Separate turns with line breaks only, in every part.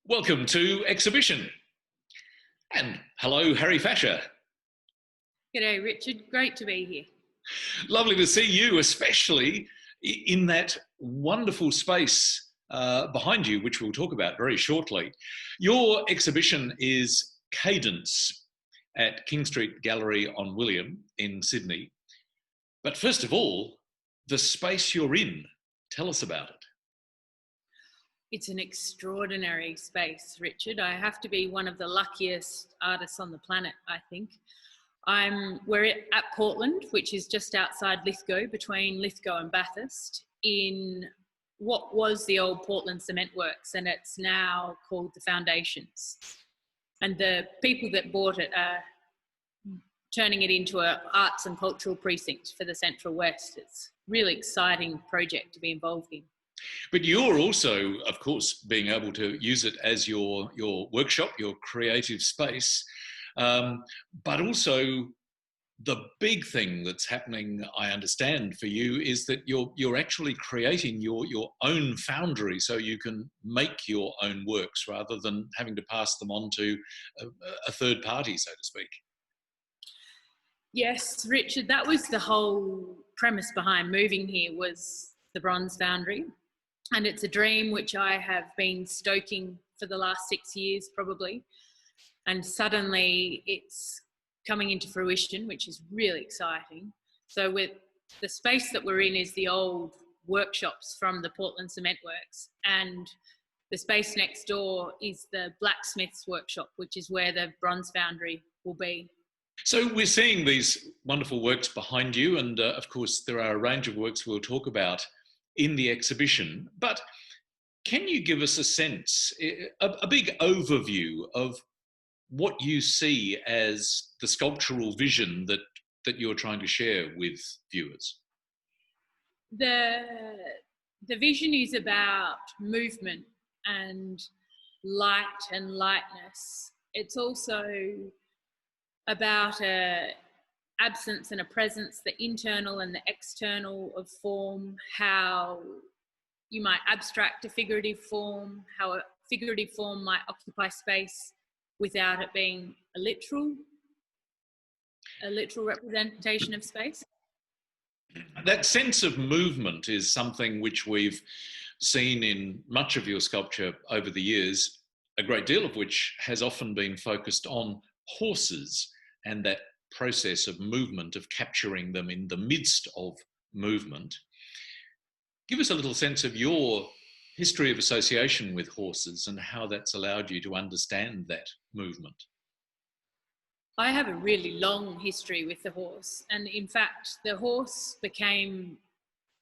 Welcome to Exhibition. And hello, Harrie Fasher.
G'day, Richard. Great to be here.
Lovely to see you, especially in that wonderful space behind you, which we'll talk about very shortly. Your exhibition is Cadence at King Street Gallery on William in Sydney. But first of all, the space you're in, tell us about it.
It's an extraordinary space, Richard. I have to be one of the luckiest artists on the planet, I think. We're at Portland, which is just outside Lithgow, between Lithgow and Bathurst, in what was the old Portland Cement Works, and it's now called the Foundations. And the people that bought it are turning it into an arts and cultural precinct for the Central West. It's a really exciting project to be involved in.
But you're also, of course, being able to use it as your workshop, your creative space. But also the big thing that's happening, I understand, for you is that you're actually creating your own foundry, so you can make your own works rather than having to pass them on to a third party, so to speak.
Yes, Richard, that was the whole premise behind moving here, was the bronze foundry. And it's a dream which I have been stoking for the last 6 years probably. And suddenly it's coming into fruition, which is really exciting. So with the space that we're in is the old workshops from the Portland Cement Works, and the space next door is the blacksmith's workshop, which is where the bronze foundry will be.
So we're seeing these wonderful works behind you, and of course there are a range of works we'll talk about in the exhibition, but can you give us a sense, a big overview of what you see as the sculptural vision that you're trying to share with viewers?
The vision is about movement and light and lightness. It's also about a absence and a presence, the internal and the external of form, how you might abstract a figurative form, how a figurative form might occupy space without it being a literal representation of space.
That sense of movement is something which we've seen in much of your sculpture over the years, a great deal of which has often been focused on horses and that process of movement, of capturing them in the midst of movement. Give us a little sense of your history of association with horses and how that's allowed you to understand that movement.
I have a really long history with the horse, and in fact the horse became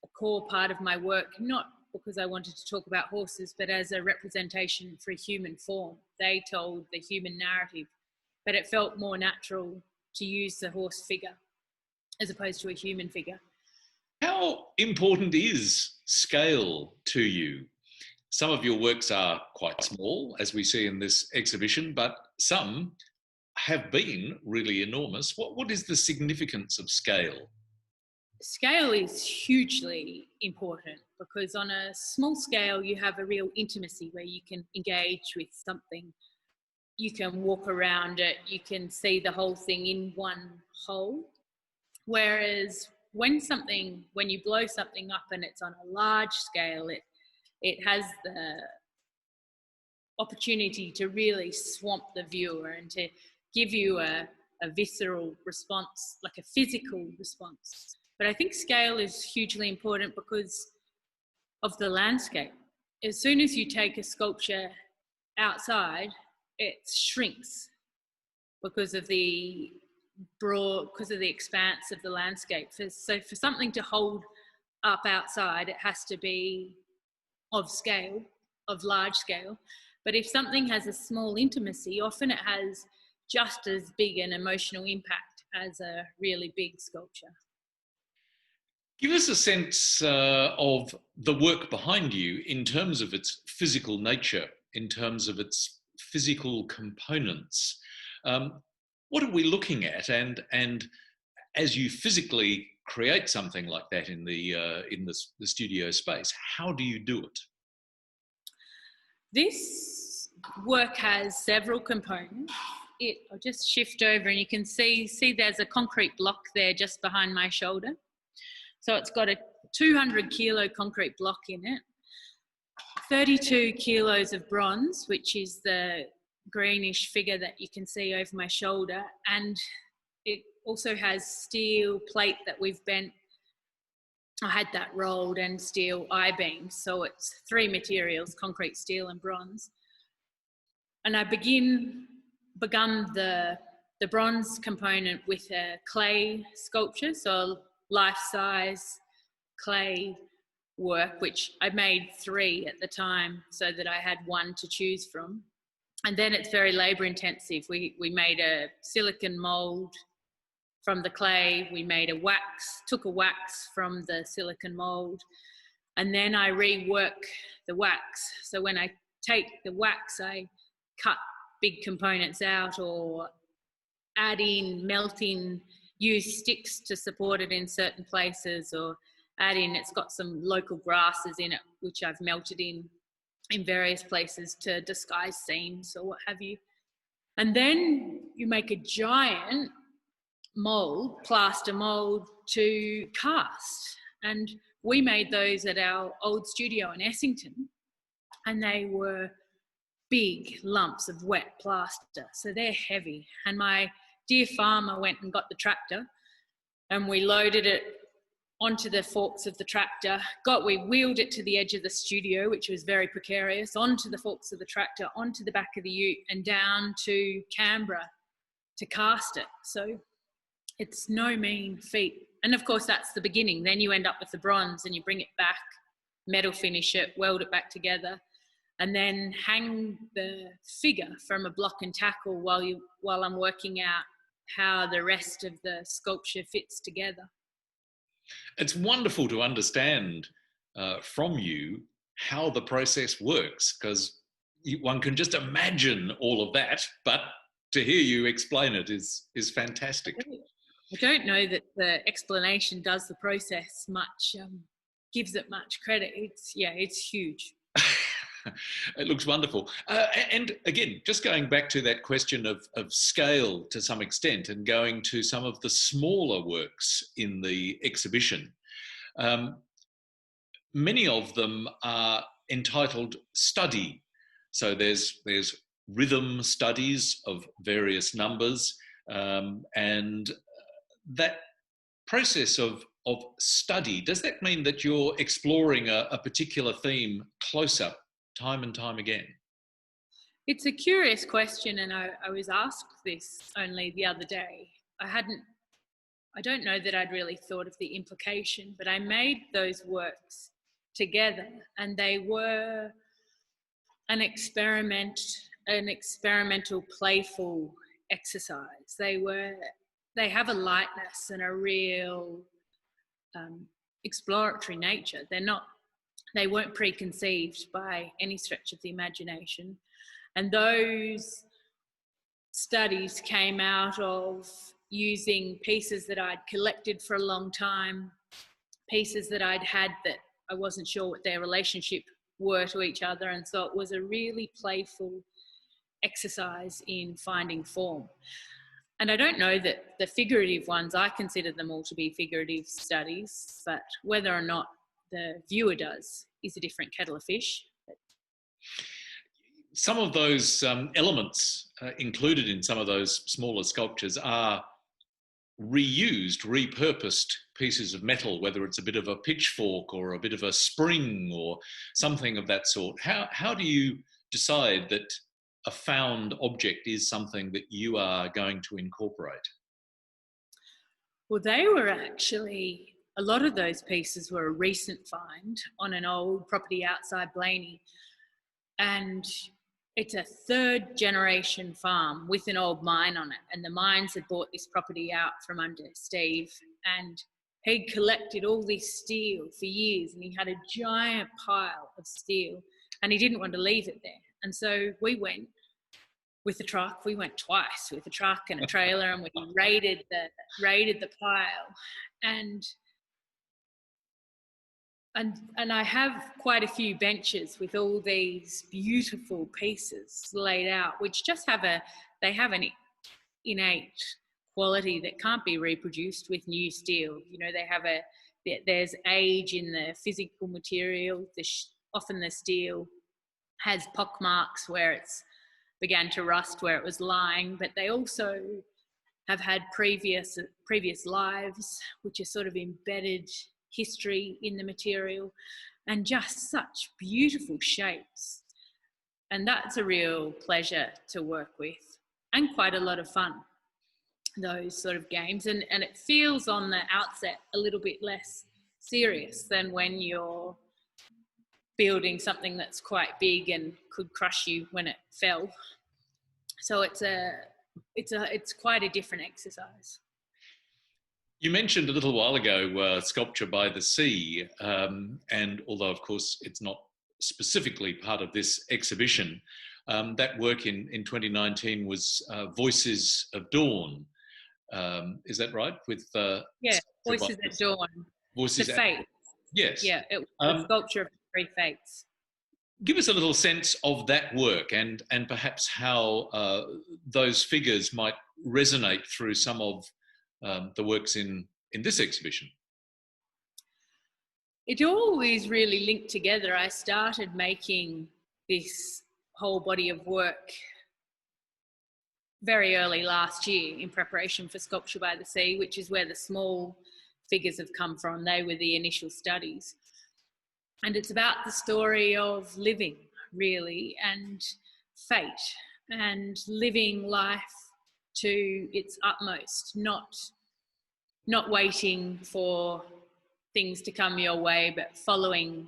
a core part of my work, not because I wanted to talk about horses, but as a representation for a human form. They told the human narrative, but it felt more natural to use the horse figure as opposed to a human figure.
How important is scale to you? Some of your works are quite small, as we see in this exhibition, but some have been really enormous. What is the significance of scale?
Scale is hugely important because on a small scale, you have a real intimacy where you can engage with something. You can walk around it, you can see the whole thing in one whole. Whereas when you blow something up and it's on a large scale, it has the opportunity to really swamp the viewer and to give you a visceral response, like a physical response. But I think scale is hugely important because of the landscape. As soon as you take a sculpture outside, it shrinks because of the expanse of the landscape. So for something to hold up outside, it has to be of scale, of large scale. But if something has a small intimacy, often it has just as big an emotional impact as a really big sculpture.
Give us a sense of the work behind you in terms of its physical nature, in terms of its physical components. What are we looking at? And as you physically create something like that in the studio space, how do you do it?
This work has several components. I'll just shift over and you can see there's a concrete block there just behind my shoulder. So it's got a 200 kilo concrete block in it, 32 kilos of bronze, which is the greenish figure that you can see over my shoulder. And it also has steel plate that we've bent. I had that rolled, and steel I-beams. So it's 3 materials, concrete, steel and bronze. And I begun the bronze component with a clay sculpture, so life-size clay work, which I made 3 at the time so that I had 1 to choose from. And then it's very labour intensive. We made a silicon mould from the clay. We made took a wax from the silicon mould, and then I rework the wax. So when I take the wax, I cut big components out or add in, melt in, use sticks to support it in certain places, or add in, it's got some local grasses in it, which I've melted in various places to disguise seams or what have you. And then you make a giant mould, plaster mould to cast. And we made those at our old studio in Essington, and they were big lumps of wet plaster. So they're heavy. And my dear farmer went and got the tractor, and we loaded it onto the forks of the tractor. We wheeled it to the edge of the studio, which was very precarious, onto the forks of the tractor, onto the back of the ute, and down to Canberra to cast it. So it's no mean feat. And of course, that's the beginning. Then you end up with the bronze and you bring it back, metal finish it, weld it back together, and then hang the figure from a block and tackle while I'm working out how the rest of the sculpture fits together.
It's wonderful to understand from you how the process works, because one can just imagine all of that, but to hear you explain it is fantastic.
I don't know that the explanation does the process much, gives it much credit. It's huge.
It looks wonderful. And again, just going back to that question of scale to some extent, and going to some of the smaller works in the exhibition, many of them are entitled study. So there's rhythm studies of various numbers, and that process of study, does that mean that you're exploring a particular theme closer time and time again?
It's a curious question, and I was asked this only the other day. I don't know that I'd really thought of the implication, but I made those works together, and they were an experimental, playful exercise. They have a lightness and a real exploratory nature. They weren't preconceived by any stretch of the imagination. And those studies came out of using pieces that I'd collected for a long time, pieces that I'd had that I wasn't sure what their relationship were to each other. And so it was a really playful exercise in finding form. And I don't know that the figurative ones, I consider them all to be figurative studies, but whether or not the viewer does is a different kettle of fish.
Some of those elements included in some of those smaller sculptures are reused, repurposed pieces of metal, whether it's a bit of a pitchfork or a bit of a spring or something of that sort. How do you decide that a found object is something that you are going to incorporate?
Well, they were actually, a lot of those pieces were a recent find on an old property outside Blaney. And it's a 3rd generation farm with an old mine on it. And the mines had bought this property out from under Steve, and he'd collected all this steel for years, and he had a giant pile of steel, and he didn't want to leave it there. And so we went with the truck. We went twice with a truck and a trailer, and we raided the pile. And and I have quite a few benches with all these beautiful pieces laid out, which just have an innate quality that can't be reproduced with new steel. You know, there's age in the physical material. Often the steel has pock marks where it's began to rust where it was lying, but they also have had previous lives, which are sort of embedded history in the material, and just such beautiful shapes. And that's a real pleasure to work with, and quite a lot of fun, those sort of games. And it feels on the outset a little bit less serious than when you're building something that's quite big and could crush you when it fell. So it's quite a different exercise.
You mentioned a little while ago sculpture by the sea, and although of course it's not specifically part of this exhibition, that work in 2019 was Voices of Dawn. Is that right? With
Voices at Dawn.
Voices
the Fates.
Yes.
Yeah, it was a sculpture of the three fates.
Give us a little sense of that work and perhaps how those figures might resonate through some of the works in this exhibition.
It always really linked together. I started making this whole body of work very early last year in preparation for Sculpture by the Sea, which is where the small figures have come from. They were the initial studies. And it's about the story of living, really, and fate, and living life to its utmost, not waiting for things to come your way, but following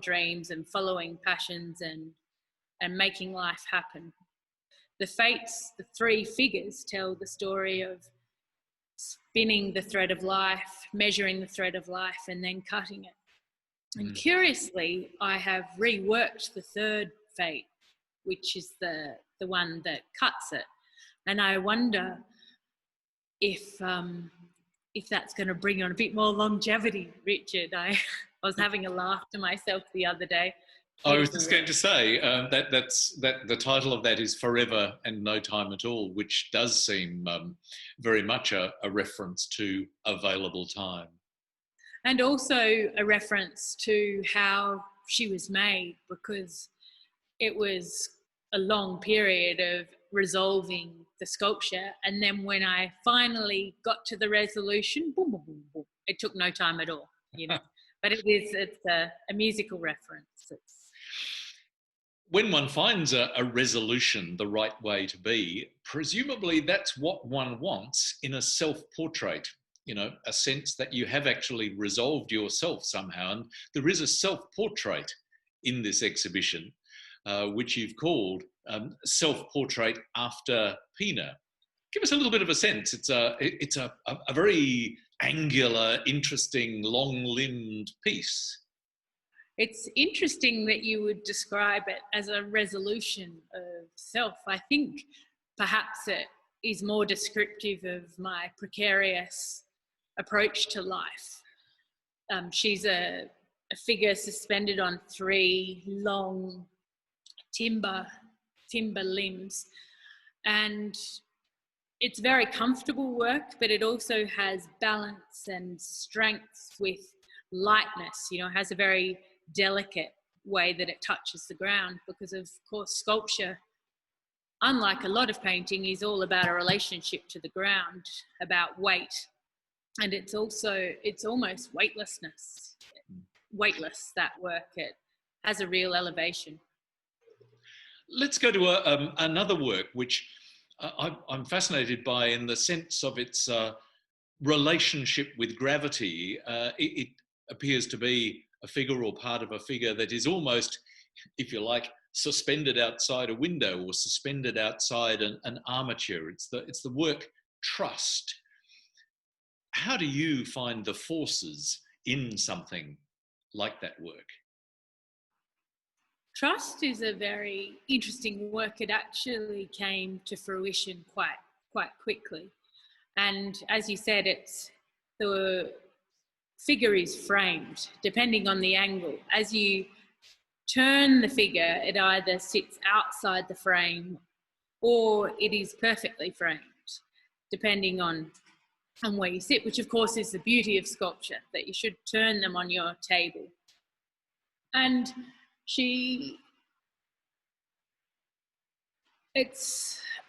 dreams and following passions and making life happen. The fates, the three figures, tell the story of spinning the thread of life, measuring the thread of life, and then cutting it. And curiously, I have reworked the third fate, which is the one that cuts it. And I wonder if that's going to bring on a bit more longevity, Richard. I was having a laugh to myself the other day.
I was just going to say that the title of that is Forever and No Time at All, which does seem very much a reference to available time.
And also a reference to how she was made, because it was a long period of resolving the sculpture. And then when I finally got to the resolution, boom, boom, boom, boom, it took no time at all, you know. But it's a musical reference.
When one finds a resolution the right way to be, presumably that's what one wants in a self-portrait, you know, a sense that you have actually resolved yourself somehow. And there is a self-portrait in this exhibition, which you've called Self-Portrait After Pina. Give us a little bit of a sense. It's a very angular, interesting, long-limbed piece.
It's interesting that you would describe it as a resolution of self. I think perhaps it is more descriptive of my precarious approach to life. She's a figure suspended on three long timber limbs, and it's very comfortable work, but it also has balance and strength with lightness. You know, it has a very delicate way that it touches the ground, because of course sculpture, unlike a lot of painting, is all about a relationship to the ground, about weight. And it's almost weightless, that work. It has a real elevation.
Let's go to another work which I'm fascinated by in the sense of its relationship with gravity. It appears to be a figure or part of a figure that is almost, if you like, suspended outside a window or suspended outside an armature. It's the work Trust. How do you find the forces in something like that work?
Trust is a very interesting work. It actually came to fruition quite quickly. And as you said, it's the figure is framed depending on the angle. As you turn the figure, it either sits outside the frame or it is perfectly framed, depending on where you sit, which of course is the beauty of sculpture, that you should turn them on your table. And it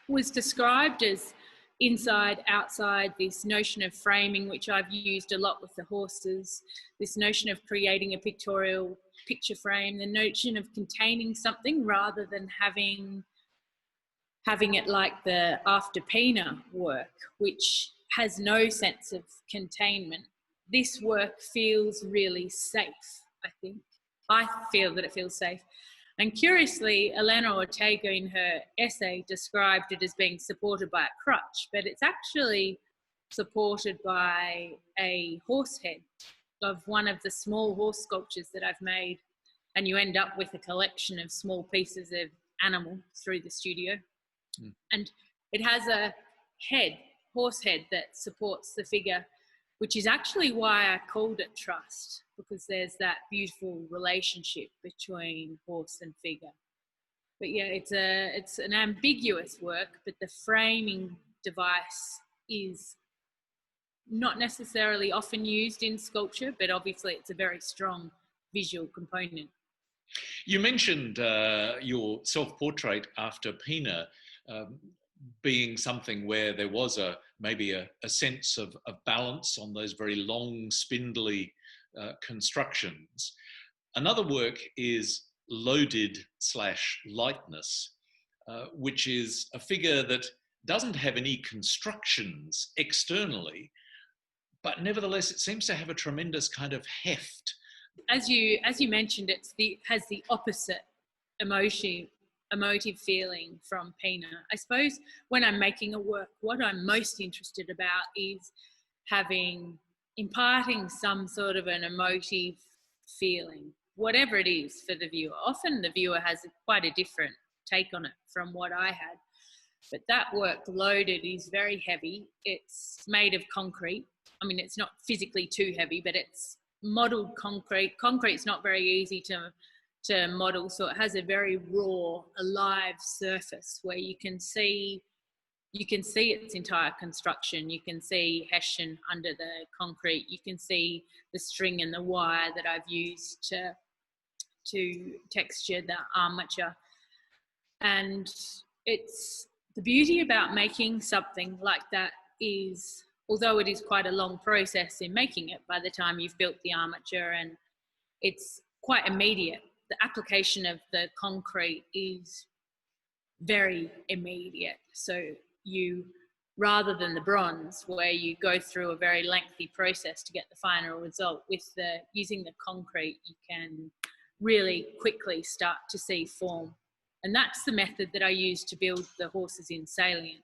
was described as inside, outside, this notion of framing, which I've used a lot with the horses, this notion of creating a pictorial picture frame, the notion of containing something rather than having it like the After Pina work, which has no sense of containment. This work feels really safe, I think. I feel that it feels safe. And curiously, Elena Ortega in her essay described it as being supported by a crutch, but it's actually supported by a horse head of one of the small horse sculptures that I've made. And you end up with a collection of small pieces of animal through the studio. Mm. And it has a horse head that supports the figure, which is actually why I called it trust, because there's that beautiful relationship between horse and figure. But yeah, it's an ambiguous work, but the framing device is not necessarily often used in sculpture, but obviously it's a very strong visual component.
You mentioned your self-portrait after Pina being something where there was maybe a sense of balance on those very long, spindly constructions. Another work is Loaded/Lightness, which is a figure that doesn't have any constructions externally, but nevertheless it seems to have a tremendous kind of heft.
As you mentioned, has the opposite emotive feeling from Pina. I suppose when I'm making a work, what I'm most interested about is imparting some sort of an emotive feeling, whatever it is for the viewer. Often the viewer has quite a different take on it from what I had. But that work, Loaded, is very heavy. It's made of concrete. I mean, it's not physically too heavy, but it's modelled concrete. Concrete's not very easy to model, so it has a very raw, alive surface where you can see its entire construction. You can see hessian under the concrete. You can see the string and the wire that I've used to texture the armature. And it's the beauty about making something like that is, although it is quite a long process in making it, by the time you've built the armature, and it's quite immediate. The application of the concrete is very immediate. So rather than the bronze, where you go through a very lengthy process to get the final result, using the concrete, you can really quickly start to see form. And that's the method that I use to build the horses in Salient.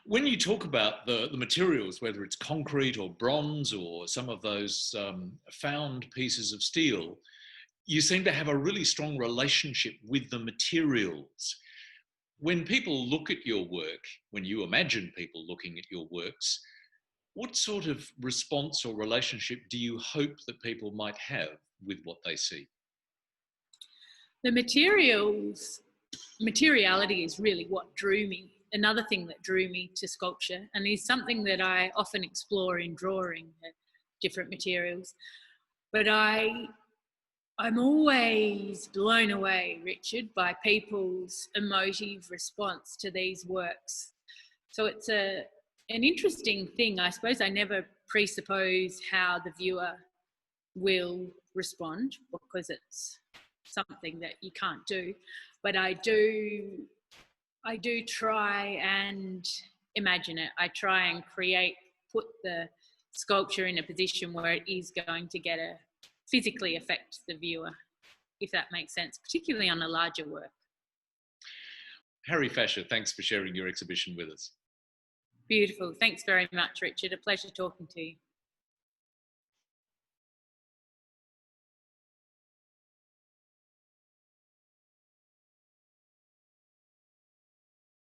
When you talk about the materials, whether it's concrete or bronze or some of those found pieces of steel, you seem to have a really strong relationship with the materials. When people look at your work, when you imagine people looking at your works, what sort of response or relationship do you hope that people might have with what they see?
The materiality is really what drew me. Another thing that drew me to sculpture, and is something that I often explore in drawing different materials. But I'm always blown away, Richard, by people's emotive response to these works. So it's an interesting thing. I suppose I never presuppose how the viewer will respond, because it's something that you can't do. But I do try and imagine it. I try and put the sculpture in a position where it is going to physically affect the viewer, if that makes sense, particularly on a larger work.
Harrie Fasher, thanks for sharing your exhibition with us.
Beautiful. Thanks very much, Richard. A pleasure talking to you.